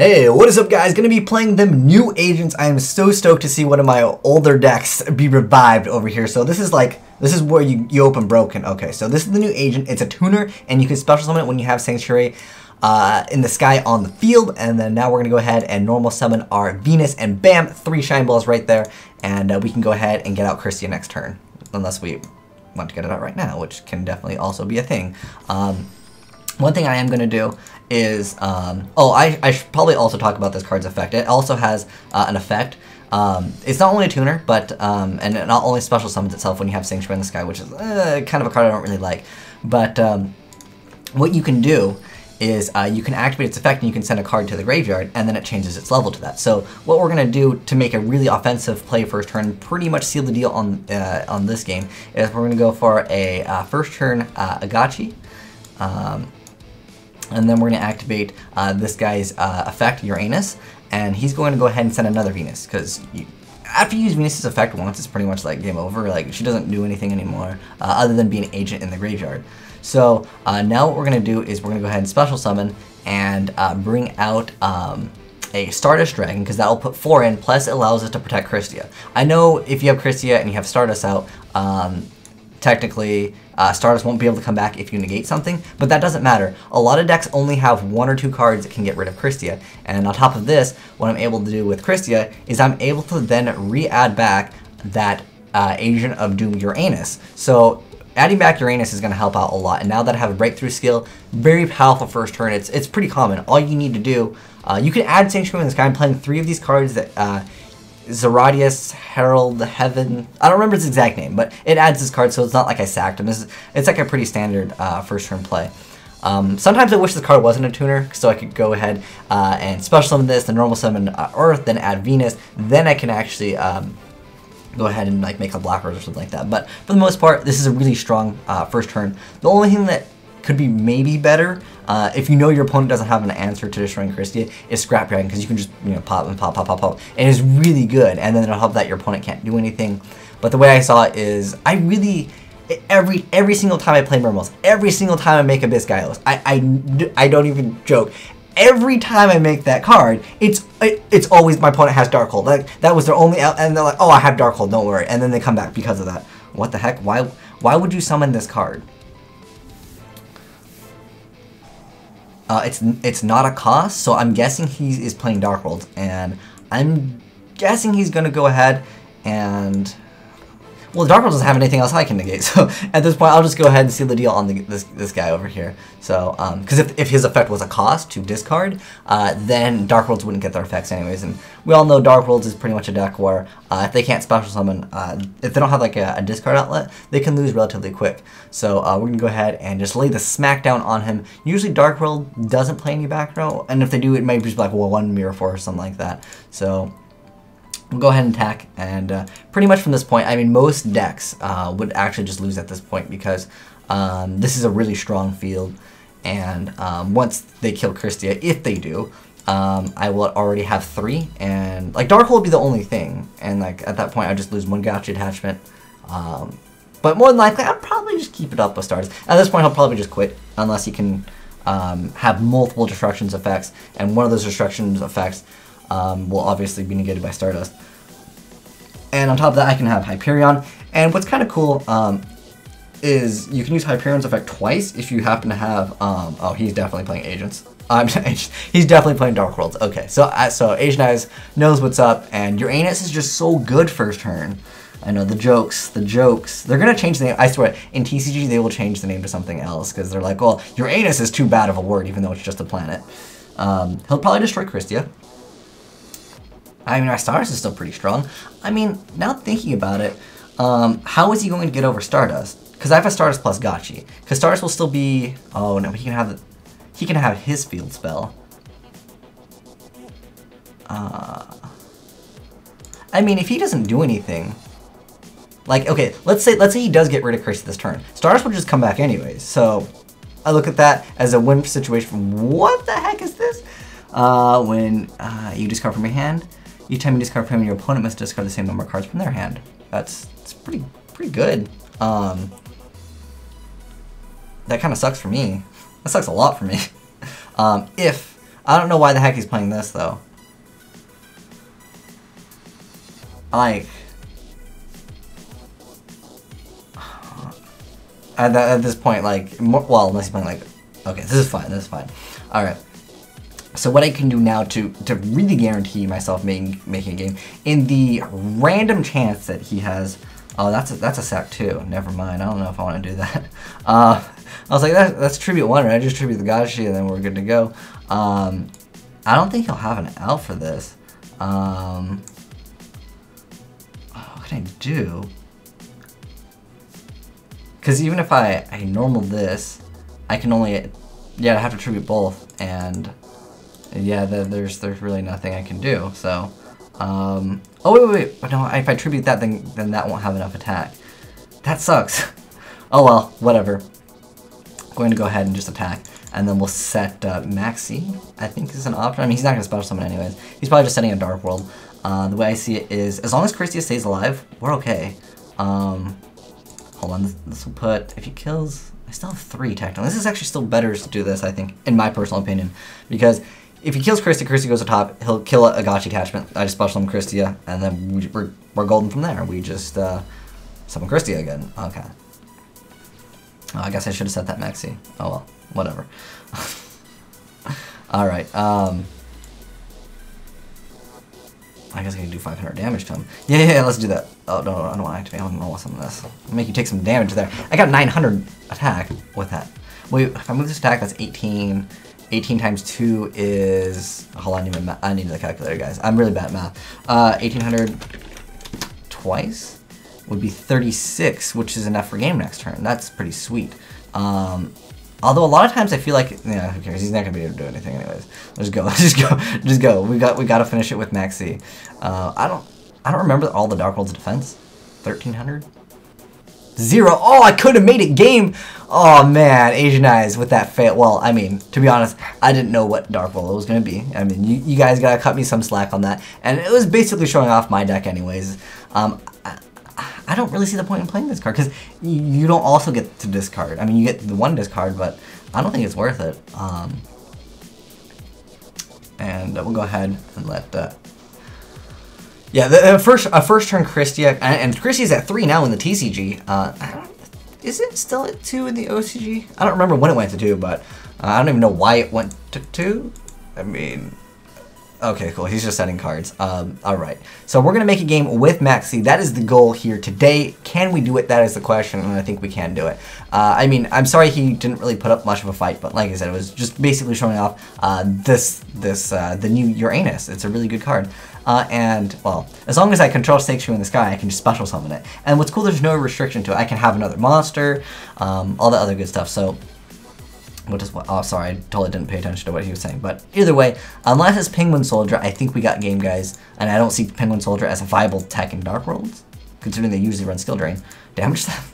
Hey, what is up guys? Gonna be playing them new agents. I am so stoked to see one of my older decks be revived over here. So this is where you open broken. Okay, so this is the new agent. It's a tuner and you can special summon it when you have Sanctuary in the sky on the field. And then now we're gonna go ahead and normal summon our Venus and bam, 3 shine balls right there. And we can go ahead and get out Kristia next turn. Unless we want to get it out right now, which can definitely also be a thing. One thing I am going to do is, I should probably also talk about this card's effect. It also has an effect. It's not only a tuner, but, and it not only special summons itself when you have Sanctuary in the Sky, which is kind of a card I don't really like. But what you can do is you can activate its effect and you can send a card to the graveyard and then it changes its level to that. So what we're going to do to make a really offensive play first turn, pretty much seal the deal on this game, is we're going to go for a first turn a gachi. And then we're going to activate this guy's effect, Uranus, and he's going to go ahead and send another Venus, because after you use Venus's effect once, it's pretty much like game over. Like, she doesn't do anything anymore, other than being an agent in the graveyard. So now what we're going to do is we're going to go ahead and special summon and bring out a Stardust Dragon, because that will put 4 in, plus it allows us to protect Kristia. I know if you have Kristia and you have Stardust out, technically, Stardust won't be able to come back if you negate something, but that doesn't matter. A lot of decks only have 1 or 2 cards that can get rid of Kristia, and on top of this, what I'm able to do with Kristia is I'm able to then re-add back that Agent of Doom Uranus. So adding back Uranus is going to help out a lot, and now that I have a breakthrough skill, very powerful first turn. It's pretty common. All you need to do, you can add Sanctuary in the Sky. I'm playing 3 of these cards that Zeradius, Herald, Heaven, I don't remember its exact name, but it adds this card, so it's not like I sacked him. It's like a pretty standard first turn play. Sometimes I wish this card wasn't a tuner, so I could go ahead and special summon this, then normal summon Earth, then add Venus, then I can actually go ahead and like make a Black Rose or something like that. But for the most part, this is a really strong first turn. The only thing that could be maybe better, if you know your opponent doesn't have an answer to destroying Kristia, is Scrap Dragon, because you can just, you know, pop and pop, pop, pop, pop, and it's really good, and then it'll help that your opponent can't do anything. But the way I saw it is, I really, every single time I play Mermals, every single time I make Abyss Gylos, I don't even joke, every time I make that card, it's always my opponent has Darkhold. Like, that was their only out, and they're like, oh, I have Darkhold, don't worry, and then they come back because of that. What the heck? Why would you summon this card? It's not a cost, so I'm guessing he is playing Darkhold, and I'm guessing he's gonna go ahead and, well, Darkhold doesn't have anything else I can negate, so at this point I'll just go ahead and seal the deal on this guy over here. So, because if his effect was a cost to discard, then Darkholds wouldn't get their effects anyways, and we all know Darkholds is pretty much a deck where if they can't special summon, if they don't have like a discard outlet, they can lose relatively quick. So we're gonna go ahead and just lay the smackdown on him. Usually Darkhold doesn't play any back row, and if they do, it might be like, well, 1 Mirror Force or something like that. So we'll go ahead and attack, and pretty much from this point, I mean, most decks would actually just lose at this point, because this is a really strong field, and once they kill Kristia, if they do, I will already have 3, and like Darkhold would be the only thing, and like at that point I just lose 1 gachi attachment, but more than likely I'll probably just keep it up with Stardust. At this point I'll probably just quit, unless he can have multiple destructions effects, and one of those destructions effects will obviously be negated by Stardust. And on top of that, I can have Hyperion. And what's kind of cool is you can use Hyperion's effect twice if you happen to have, oh, he's definitely playing Agents. He's definitely playing Darkholds. Okay, so azneyes knows what's up, and Uranus is just so good first turn. I know, the jokes. They're gonna change the name. I swear, in TCG they will change the name to something else, because they're like, well, Uranus is too bad of a word, even though it's just a planet. He'll probably destroy Kristia. I mean, our Stardust is still pretty strong. I mean, now thinking about it, how is he going to get over Stardust? Because I have a Stardust plus gachi. Because Stardust will still be, oh no, he can have his field spell. I mean, if he doesn't do anything, like, okay, let's say he does get rid of Kristia this turn. Stardust will just come back anyways. So I look at that as a win situation. What the heck is this? When you discard from your hand, each time you discard from your opponent must discard the same number of cards from their hand. It's pretty good. That kind of sucks for me. That sucks a lot for me. If I don't know why the heck he's playing this, though. Like... At this point, like... Well, unless he's playing, like... Okay, this is fine, this is fine. Alright. So what I can do now to really guarantee myself making a game, in the random chance that he has... Oh, that's a sack too. Never mind. I don't know if I want to do that. I was like, that's tribute 1, right? I just tribute the gachi and then we're good to go. I don't think he'll have an L for this. What can I do? Because even if I normal this, I can only... Yeah, I have to tribute both, and... Yeah, there's really nothing I can do, so... Oh, wait. No, if I tribute that, then that won't have enough attack. That sucks. Oh well, whatever. I'm going to go ahead and just attack, and then we'll set Maxi, I think is an option. I mean, he's not going to special summon anyways. He's probably just setting a Dark World. The way I see it is, as long as Kristia stays alive, we're okay. Hold on, this will put... If he kills... I still have 3 technically. This is actually still better to do this, I think, in my personal opinion, because... If he kills Kristia, Kristia goes to top, he'll kill a gachi attachment, I just special summon Kristia, and then we're golden from there. We just summon Kristia again. Okay. Oh, I guess I should have set that Maxi. Oh well, whatever. Alright, I guess I can do 500 damage to him. Yeah, let's do that. Oh, no, I don't want to activate. I don't want some of this. I'll make you take some damage there. I got 900 attack with that. Wait, if I move this attack, that's 18... 18 times 2 is... Hold on, I need the calculator, guys. I'm really bad at math. 1800 twice would be 36, which is enough for game next turn. That's pretty sweet. Although a lot of times I feel like... Yeah, who cares? He's not going to be able to do anything anyways. Let's go. Just go. We got to finish it with Maxi. I don't remember all the Dark World's defense. 1300? 0. Oh, I could have made it game. Oh man, Azneyes with that fail. Well, I mean, to be honest, I didn't know what Dark World was gonna be. I mean, you guys gotta cut me some slack on that, and it was basically showing off my deck anyways. I don't really see the point in playing this card because you don't also get to discard. I mean, you get the 1 discard, but I don't think it's worth it. And we'll go ahead and let. Yeah, the first turn Kristia, and Kristia's at 3 now in the TCG. Is it still at 2 in the OCG? I don't remember when it went to 2, but I don't even know why it went to 2. I mean, okay, cool. He's just setting cards. Alright. So we're going to make a game with Maxi. That is the goal here today. Can we do it? That is the question, and I think we can do it. I mean, I'm sorry he didn't really put up much of a fight, but like I said, it was just basically showing off the new Uranus. It's a really good card. And, well, as long as I control Sanctuary in the Sky, I can just special summon it. And what's cool, there's no restriction to it. I can have another monster, all the other good stuff. So, oh, sorry, I totally didn't pay attention to what he was saying. But either way, unless it's Penguin Soldier, I think we got game, guys. And I don't see Penguin Soldier as a viable tech in Dark Worlds, considering they usually run Skill Drain. Damage them.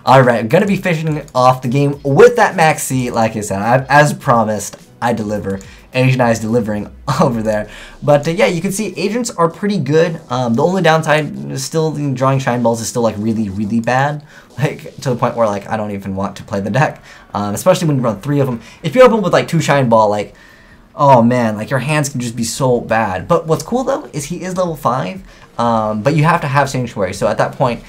Alright, I'm going to be finishing off the game with that Maxi. Like I said, as promised, I deliver. Azneyes delivering over there. But yeah, you can see agents are pretty good. The only downside is still drawing Shine Balls is still like really bad. Like to the point where like I don't even want to play the deck. Especially when you run 3 of them. If you open with like 2 Shine Ball, like, oh man, like your hands can just be so bad. But what's cool though is he is level 5. But you have to have Sanctuary. So at that point,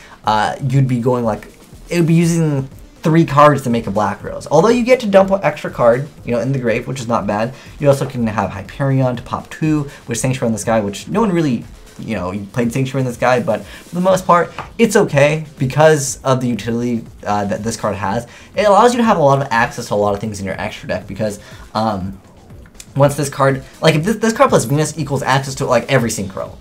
you'd be going like, it would be using 3 cards to make a Black Rose. Although you get to dump an extra card, you know, in the grave, which is not bad. You also can have Hyperion to pop 2 with Sanctuary in the Sky, which no one really, you know, you played Sanctuary in the Sky, but for the most part, it's okay because of the utility that this card has. It allows you to have a lot of access to a lot of things in your extra deck because once this card, like if this card plus Venus equals access to like every synchro,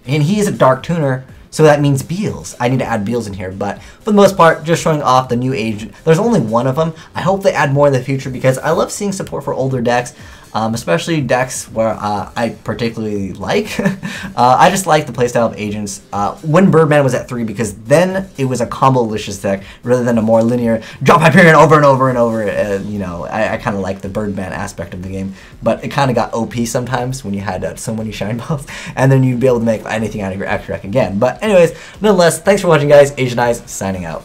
and he is a Dark Tuner, so that means Beals. I need to add Beals in here, but for the most part, just showing off the new agent. There's only 1 of them. I hope they add more in the future because I love seeing support for older decks, especially decks where I particularly like. I just like the playstyle of agents. When Birdman was at 3 because then it was a combo-licious deck rather than a more linear drop Hyperion over and over and over. You know, I kind of like the Birdman aspect of the game, but it kind of got OP sometimes when you had so many Shine Balls, and then you'd be able to make anything out of your extra deck again. But anyways, nonetheless, thanks for watching, guys. Azneyes signing out.